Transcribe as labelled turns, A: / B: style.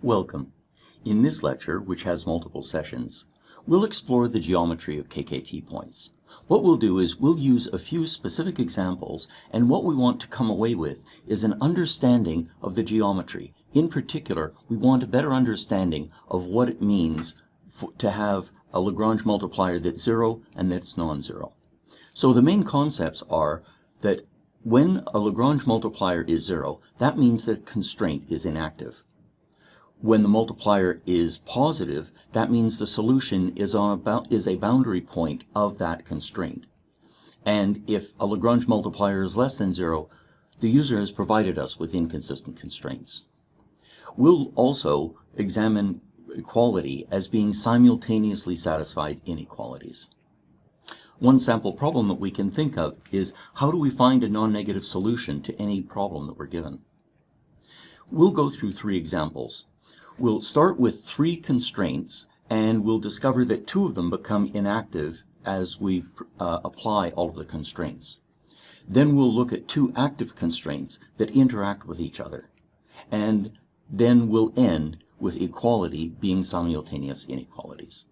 A: Welcome. In this lecture, which has multiple sessions, we'll explore the geometry of KKT points. What we'll do is we'll use a few specific examples, and what we want to come away with is an understanding of the geometry. In particular, we want a better understanding of what it means to have a Lagrange multiplier that's zero and that's non-zero. So the main concepts are that when a Lagrange multiplier is zero, that means that constraint is inactive. When the multiplier is positive, that means the solution is a boundary point of that constraint. And if a Lagrange multiplier is less than zero, the user has provided us with inconsistent constraints. We'll also examine equality as being simultaneously satisfied inequalities. One sample problem that we can think of is how do we find a non-negative solution to any problem that we're given? We'll go through three examples. We'll start with three constraints, and we'll discover that two of them become inactive as we apply all of the constraints. Then we'll look at two active constraints that interact with each other. And then we'll end with equality being simultaneous inequalities.